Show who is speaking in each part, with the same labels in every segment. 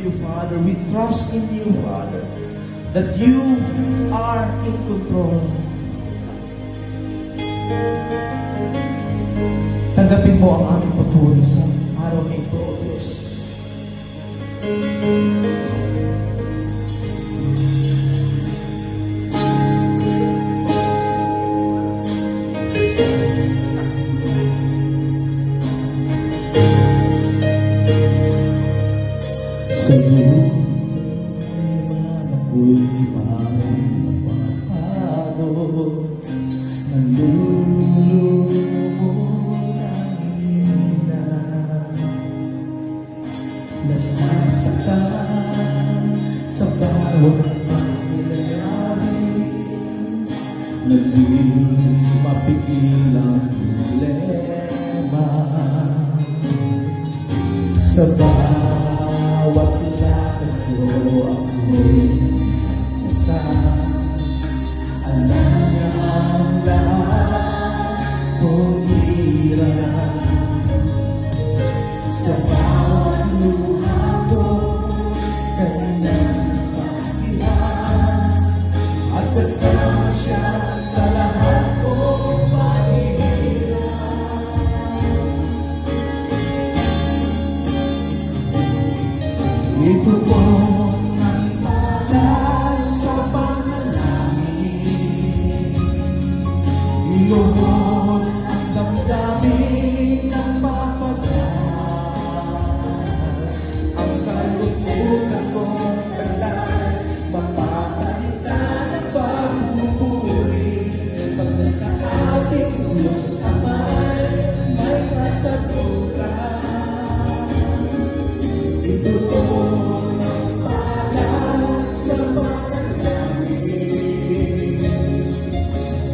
Speaker 1: you, Father. We trust in you, Father, that you are in control. Tanggapin mo ang aming papuri sa araw na ito, O Diyos. Sa iyo, ako'y parang napapagod, nasasaktan sa bawat pangyayari, naging mapigil ang problema. Sa bawat lakad ko ako'y nasa, alam niya ang lahat kong hirap. Sa bawat luha ko, kanyang saksihan, at kasama siya sa lahat kong mahirap. Ito po ang palad sa panalangin, iyoon ang damdamin ng papagay. Ang kalungkutan kong kalay, mapapalita ng pagpupuri, pag nasa ating Diyos Amay, may kasagutan. Ito po ang palad sa panalangin,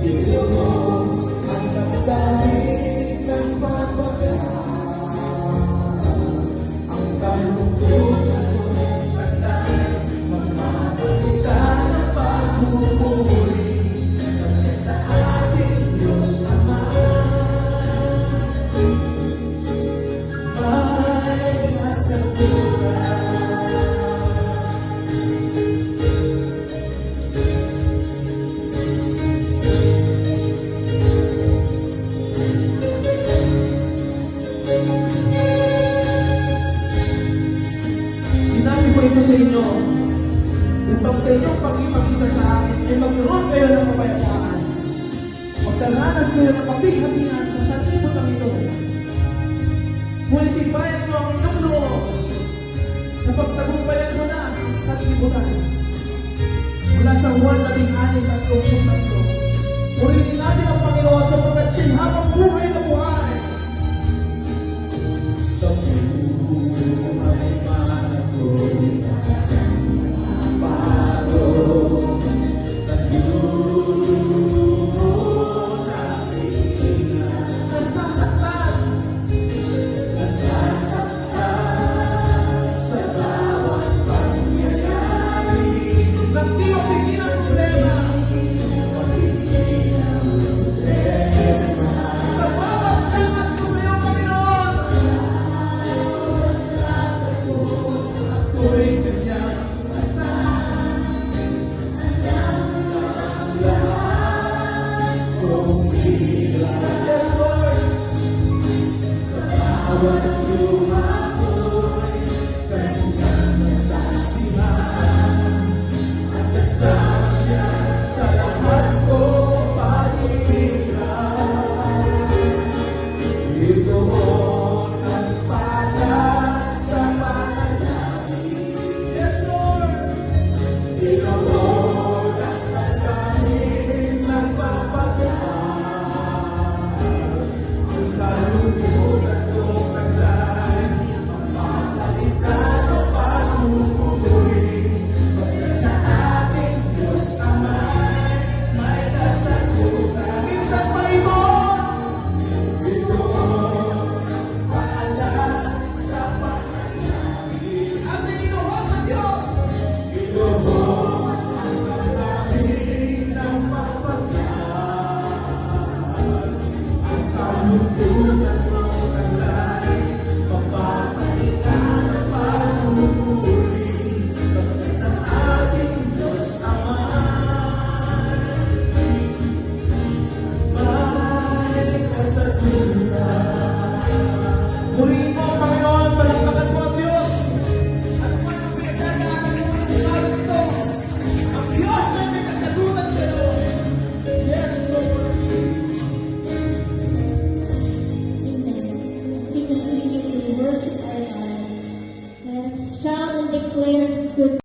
Speaker 1: iyoon ang damdamin ng papagay. Ang kalungkutan kong kalay, mapapalita ng pagpupuri, pagkat sa ating Diyos Ama, may kasagutan. Sinabi ko ito sa inyo, upang sa inyong pag-isa sa akin ay magkaroon kayo ng kapayapaan. Magkaranas kayo ng kapig-habihan sa sanlibutan ito. Ngunit ibayan nyo ang inyong loob na pagtagumpayan mo na ang sanlibutan. Mula sa Juan 16:33. Purihin natin ang Panginoon sapagkat siya'y habang buhay na buhay.